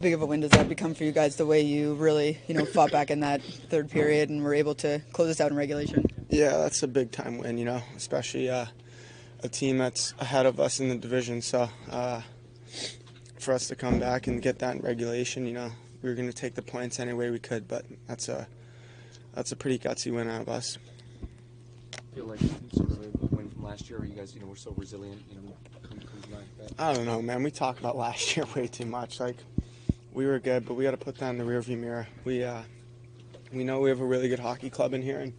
big of a win does that become for you guys, the way you really, fought back in that third period and were able to close this out in regulation? Yeah, that's a big time win, especially a team that's ahead of us in the division. So for us to come back and get that in regulation, we were going to take the points any way we could, but that's a pretty gutsy win out of us. I feel like sort of a win from last year where you guys, were so resilient, comes back. I don't know, man. We talk about last year way too much. Like, we were good, but we got to put that in the rearview mirror. We know we have a really good hockey club in here, and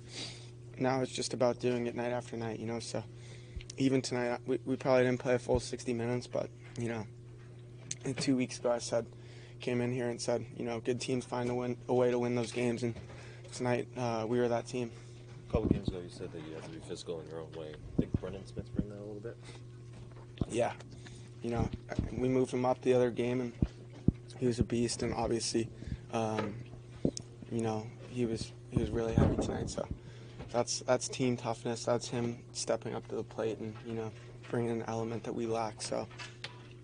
now it's just about doing it night after night, So even tonight, we probably didn't play a full 60 minutes, but, 2 weeks ago came in here and said, good teams find a way to win those games, and tonight we were that team. A couple games ago, you said that you had to be physical in your own way. I think Brendan Smith bring that a little bit. Yeah, we moved him up the other game, and he was a beast. And obviously, he was really heavy tonight. So that's team toughness. That's him stepping up to the plate and bringing an element that we lack. So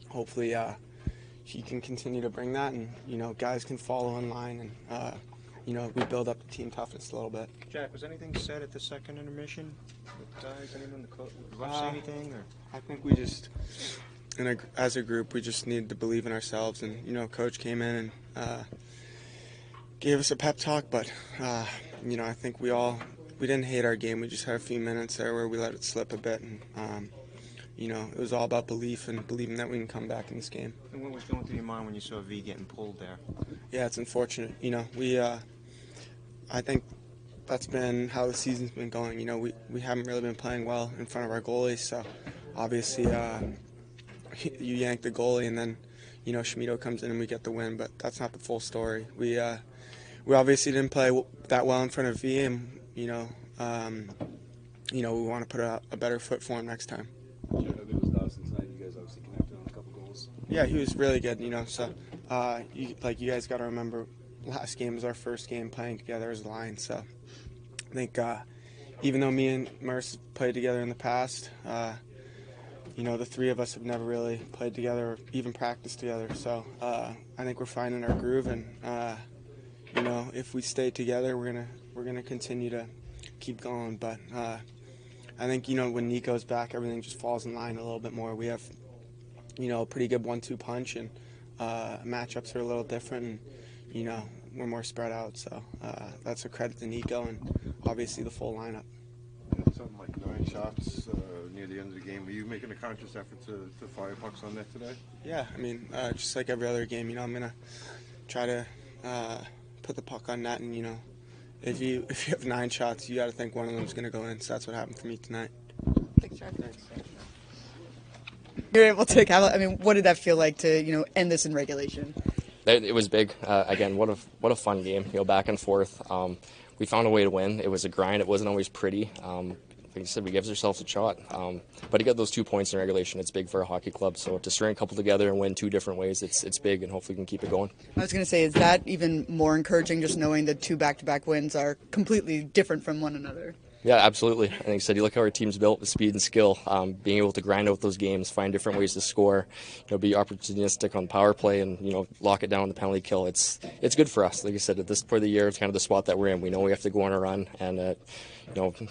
hopefully, he can continue to bring that, and guys can follow in line, and we build up the team toughness a little bit. Jack, was anything said at the second intermission? Does anyone, the ref say anything? Or? I think we just, as a group, we just needed to believe in ourselves. And, Coach came in and gave us a pep talk. But, I think we didn't hate our game. We just had a few minutes there where we let it slip a bit. And, it was all about belief and believing that we can come back in this game. And what was going through your mind when you saw V getting pulled there? Yeah, it's unfortunate. I think that's been how the season's been going. We haven't really been playing well in front of our goalies, so obviously you yank the goalie and then, Schmido comes in and we get the win, but that's not the full story. We obviously didn't play that well in front of V, and, we want to put a better foot for him next time. Yeah, it was Dawson tonight. You guys obviously connected on a couple goals. Yeah, he was really good, so you guys got to remember, last game was our first game playing together as a line, so I think even though me and Merce played together in the past, the three of us have never really played together or even practiced together. So I think we're finding our groove, and if we stay together, we're gonna continue to keep going. But I think when Nico's back, everything just falls in line a little bit more. We have a pretty good 1-2 punch, and matchups are a little different. And, we're more spread out, so that's a credit to Nico and obviously the full lineup. Something like 9 shots near the end of the game. Were you making a conscious effort to fire pucks on net today? Yeah, just like every other game, I'm gonna try to put the puck on net, and if you have 9 shots, you got to think one of them's gonna go in. So that's what happened for me tonight. Thanks, Jack. You're able to what did that feel like to end this in regulation? It was big. Again, what a fun game. Back and forth. We found a way to win. It was a grind. It wasn't always pretty. Like you said, we gave ourselves a shot. But to get those 2 points in regulation, it's big for a hockey club. So to string a couple together and win 2 different ways, it's big, and hopefully we can keep it going. I was going to say, is that even more encouraging, just knowing that 2 back-to-back wins are completely different from one another? Yeah, absolutely. I think you said, you look how our team's built with speed and skill, being able to grind out those games, find different ways to score, be opportunistic on power play, and lock it down on the penalty kill. It's good for us. Like I said, at this point of the year, it's kind of the spot that we're in. We know we have to go on a run, and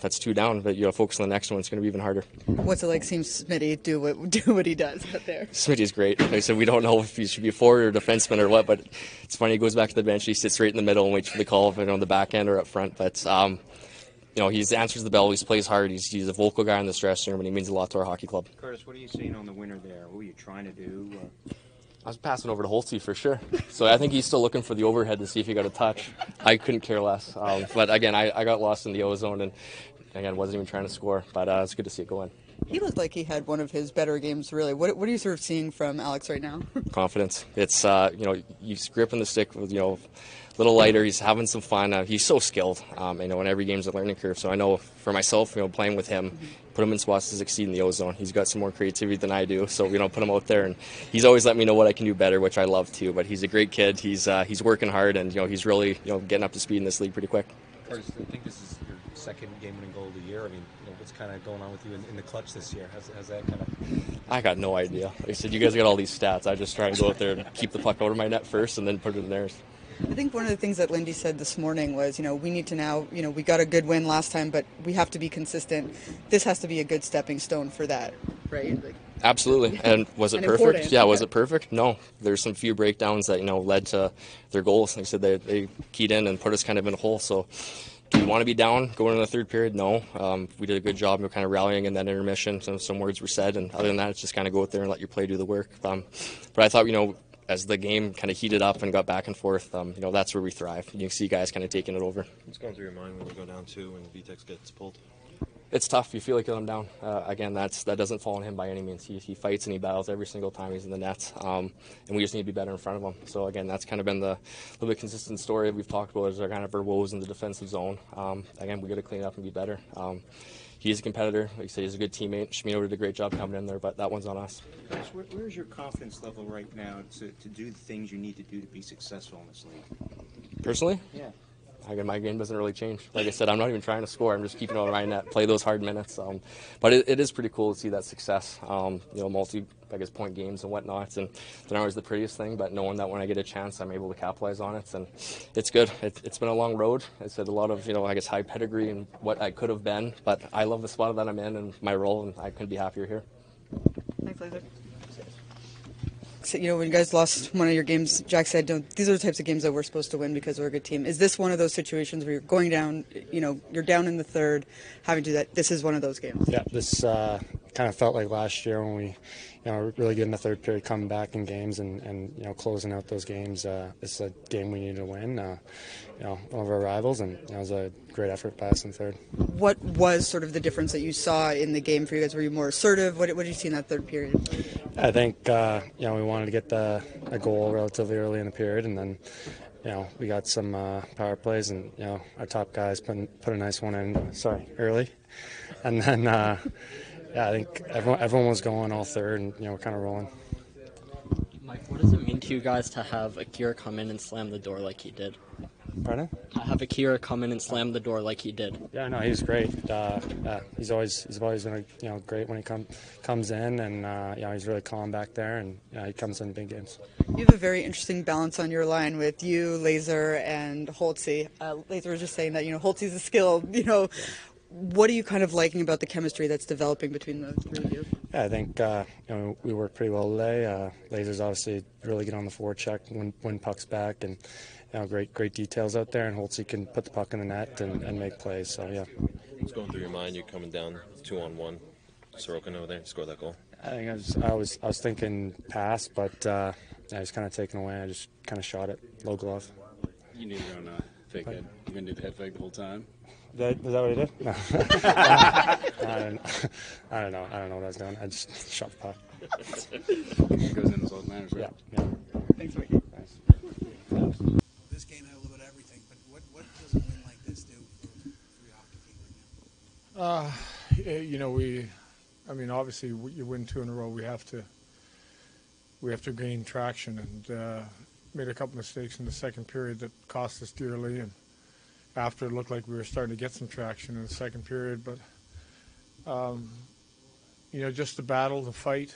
that's 2 down, but focus on the next one. It's going to be even harder. What's it like seeing Smitty do what he does out there? Smitty's great. Like I said, we don't know if he should be a forward or a defenseman or what, but it's funny. He goes back to the bench, he sits right in the middle and waits for the call, on the back end or up front. But he answers the bell. He plays hard. He's a vocal guy in the dressing room, and he means a lot to our hockey club. Curtis, what are you seeing on the winner there? What were you trying to do? I was passing over to Holtzy for sure. So I think he's still looking for the overhead to see if he got a touch. I couldn't care less. But again, I got lost in the ozone, and again, wasn't even trying to score. But it's good to see it go in. He looked like he had one of his better games, really. What are you sort of seeing from Alex right now? Confidence. It's, he's gripping the stick with, a little lighter. He's having some fun. He's so skilled. And every game's a learning curve. So I know for myself, playing with him, put him in spots to succeed in the ozone. He's got some more creativity than I do. So, put him out there. And he's always let me know what I can do better, which I love too. But he's a great kid. He's working hard, and, he's really, getting up to speed in this league pretty quick. Curtis, I think this is your second game-winning goal of the year. I mean, what's kind of going on with you in the clutch this year? Has that kind of? I got no idea. Like I said, you guys got all these stats. I just try and go out there and keep the puck out of my net first and then put it in theirs. I think one of the things that Lindy said this morning was, we need to now, we got a good win last time, but we have to be consistent. This has to be a good stepping stone for that, right? Like, absolutely. And was it and perfect? important. Yeah, was it perfect? No. There's some few breakdowns that, led to their goals. Like I said, they keyed in and put us kind of in a hole. So do we want to be down going into the third period? No. We did a good job of kind of rallying in that intermission. Some words were said, and other than that, it's just kind of go out there and let your play do the work. But I thought, as the game kind of heated up and got back and forth, that's where we thrive. You can see guys kind of taking it over. What's going through your mind when you go down 2 and VTEX gets pulled? It's tough. You feel like you're let him down. Again, that doesn't fall on him by any means. He fights and he battles every single time he's in the net, and we just need to be better in front of him. So again, that's kind of been the little bit consistent story we've talked about is our kind of our woes in the defensive zone. Again, we got to clean up and be better. He's a competitor. Like I said, he's a good teammate. Shmino did a great job coming in there, but that one's on us. Guys, where's your confidence level right now to do the things you need to do to be successful in this league? Personally? Yeah. Again, my game doesn't really change. Like I said, I'm not even trying to score. I'm just keeping it on my net, play those hard minutes. But it is pretty cool to see that success. Multi-point games and whatnot. And they're not always the prettiest thing, but knowing that when I get a chance, I'm able to capitalize on it. And it's good. It's been a long road. It's had a lot of, high pedigree and what I could have been. But I love the spot that I'm in and my role, and I couldn't be happier here. Thanks, Lazar. So, when you guys lost one of your games, Jack said, these are the types of games that we're supposed to win because we're a good team. Is this one of those situations where you're going down, you're down in the third, having to do that? This is one of those games. Yeah, this kind of felt like last year when we, really good in the third period, coming back in games and closing out those games. It's a game we need to win. One of our rivals, and it was a great effort by us in third. What was sort of the difference that you saw in the game for you guys? Were you more assertive? What did you see in that third period? I think we wanted to get a goal relatively early in the period, and then we got some power plays, and our top guys put a nice one in early, and then I think everyone was going all third, and we're kind of rolling. Mike, what does it mean to you guys to have Akira come in and slam the door like he did? Pardon? To have Akira come in and slam the door like he did. Yeah, no, he's great. He's always been great when he comes in, and he's really calm back there, and he comes in big games. You have a very interesting balance on your line with you, Lazar, and Holtzy. Lazar was just saying that Holtzy's a skill. What are you kind of liking about the chemistry that's developing between the three of you? Yeah, I think we worked pretty well today. Lazar's obviously really good on the forecheck when puck's back, and great details out there. And Holtzy can put the puck in the net and make plays. So yeah. What's going through your mind? You're coming down 2-on-1. Sorokin over there scored that goal. I think I was thinking pass, but I was kind of taken away. I just kind of shot it low glove. You knew you were on fake head. You gonna do the head fake the whole time? Was that what he did? No. I don't know. I don't know what I was doing. I just shot the puck. It goes in as all matters, right? Yeah. Thanks, Mike. Nice. This game had a little bit of everything, but what does a win like this do for your hockey team right now? Obviously, you win 2 in a row. We have to gain traction, and made a couple mistakes in the second period that cost us dearly. And after it looked like we were starting to get some traction in the second period, but just the battle, the fight,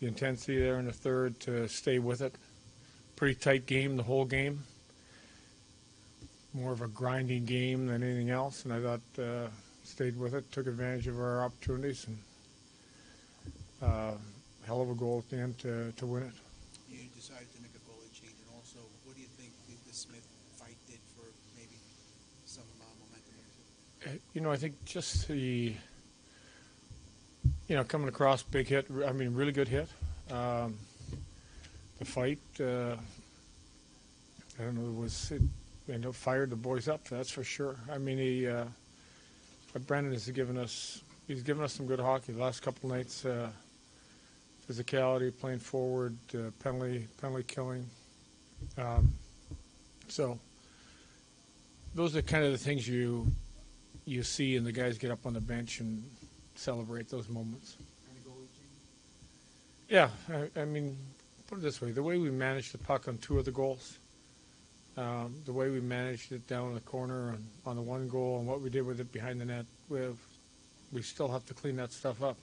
the intensity there in the third to stay with it. Pretty tight game the whole game. More of a grinding game than anything else, and I thought stayed with it, took advantage of our opportunities, and hell of a goal at the end to win it. You decided to make a goalie change, and also, what do you think the Smith fight did for maybe some momentum here? I think just the, coming across, big hit, really good hit. The fight, fired the boys up, that's for sure. Brendan has given us some good hockey the last couple nights. Physicality, playing forward, penalty killing. So those are kind of the things you see, and the guys get up on the bench and celebrate those moments. Yeah, put it this way: the way we managed the puck on 2 of the goals, The way we managed it down in the corner on the one goal and what we did with it behind the net, we still have to clean that stuff up.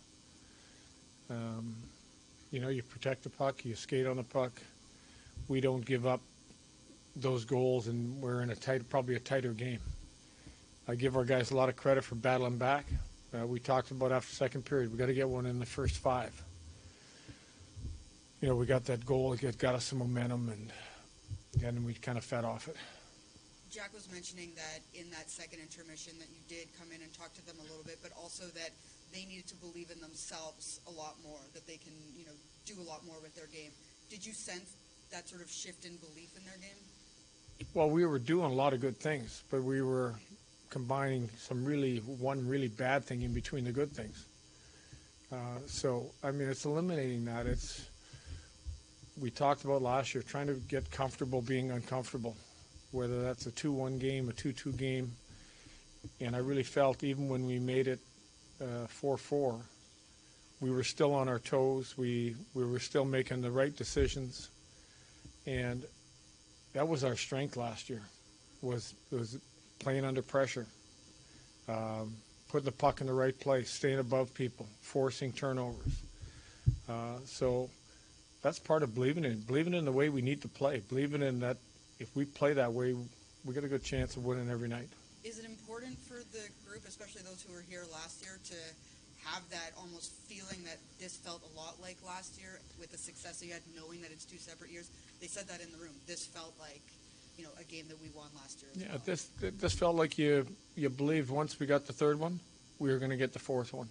You protect the puck, you skate on the puck. We don't give up those goals, and we're in probably a tighter game. I give our guys a lot of credit for battling back. We talked about after second period, we got to get one in the first 5. We got that goal, it got us some momentum, and then we kind of fed off it. Jack was mentioning that in that second intermission that you did come in and talk to them a little bit, but also that they needed to believe in themselves a lot more, that they can, do a lot more with their game. Did you sense that sort of shift in belief in their game? Well, we were doing a lot of good things, but we were combining one really bad thing in between the good things. It's eliminating that. We talked about last year, trying to get comfortable being uncomfortable, whether that's a 2-1 game, a 2-2 game. And I really felt even when we made it 4-4, we were still on our toes. We were still making the right decisions. And that was our strength last year, was playing under pressure, putting the puck in the right place, staying above people, forcing turnovers. So that's part of believing in the way we need to play, believing in that if we play that way, we got a good chance of winning every night. Is it important for the group, especially those who were here last year, to have that almost feeling that this felt a lot like last year with the success that you had, knowing that it's 2 separate years? They said that in the room. This felt like, a game that we won last year as well. This felt like you believed once we got the 3rd one, we were going to get the 4th one.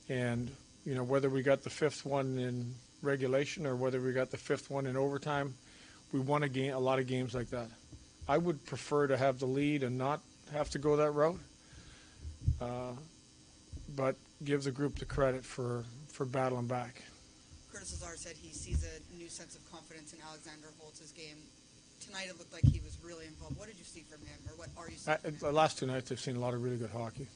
And, whether we got the 5th one in regulation or whether we got the 5th one in overtime, we won a lot of games like that. I would prefer to have the lead and not have to go that route, but give the group the credit for battling back. Curtis Lazar said he sees a new sense of confidence in Alexander Holtz's game. Tonight it looked like he was really involved. What did you see from him, or what are you seeing from him? The last 2 nights I've seen a lot of really good hockey.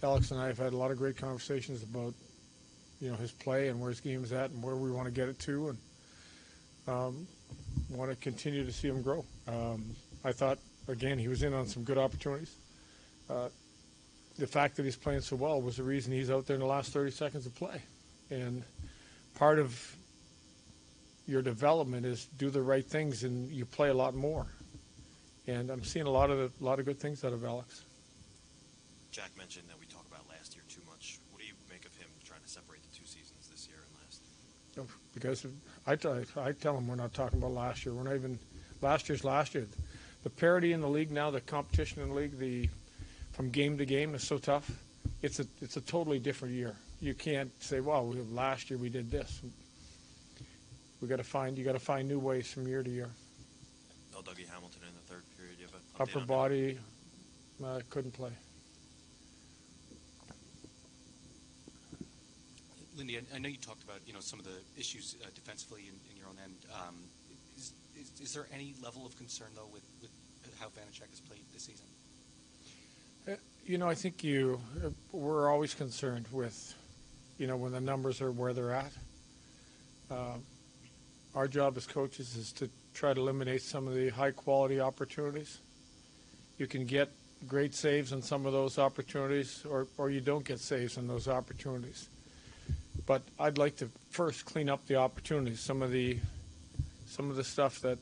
Alex and I have had a lot of great conversations about his play and where his game is at and where we want to get it to, and want to continue to see him grow. I thought, again, he was in on some good opportunities. The fact that he's playing so well was the reason he's out there in the last 30 seconds of play. And part of your development is do the right things, and you play a lot more. And I'm seeing a lot of good things out of Alex. Jack mentioned that we talk about last year too much. What do you make of him trying to separate the 2 seasons, this year and last? Because I tell him we're not talking about last year. We're not even last year. The parity in the league now, the competition in the league, from game to game is so tough. It's a totally different year. You can't say, "Well, last year we did this." You got to find new ways from year to year. No Dougie Hamilton in the 3rd period. You have an upper body, couldn't play. Lindy, I know you talked about some of the issues defensively in your own end. Is there any level of concern though with how Vanacek has played this season? I think we're always concerned with when the numbers are where they're at. Our job as coaches is to try to eliminate some of the high-quality opportunities. You can get great saves on some of those opportunities, or you don't get saves on those opportunities. But I'd like to first clean up the opportunities, some of the stuff that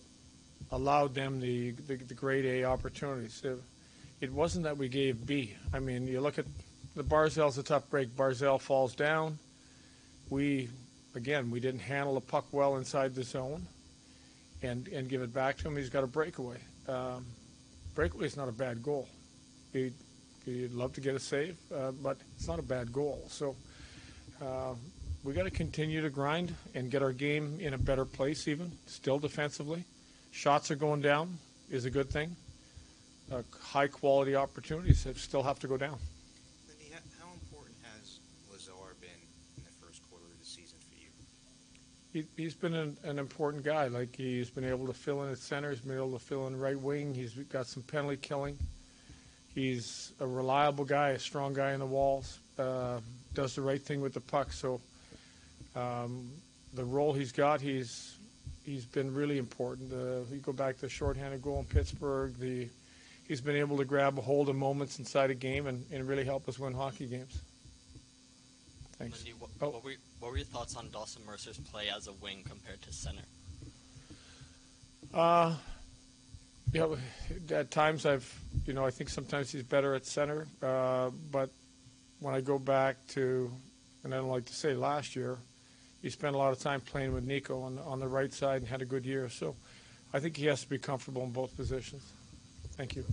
allowed them the grade A opportunities. It wasn't that we gave B. I mean, you look at the Barzell's a tough break. Barzell falls down. We didn't handle the puck well inside the zone and give it back to him. He's got a breakaway. Breakaway is not a bad goal. You'd love to get a save, but it's not a bad goal. So we got to continue to grind and get our game in a better place even, still defensively. Shots are going down is a good thing. High-quality opportunities that still have to go down. Lindy, how important has Lazar been in the first quarter of the season for you? He's been an important guy. Like, he's been able to fill in at center. He's been able to fill in right wing. He's got some penalty killing. He's a reliable guy, a strong guy in the walls, does the right thing with the puck. So the role he's got, he's he's been really important. You go back to the shorthanded goal in Pittsburgh. He's been able to grab a hold of moments inside a game and really help us win hockey games. Thanks. Lindy, what were your thoughts on Dawson Mercer's play as a wing compared to center? At times I think sometimes he's better at center. But when I go back to, and I don't like to say last year, he spent a lot of time playing with Nico on the right side and had a good year. So I think he has to be comfortable in both positions. Thank you.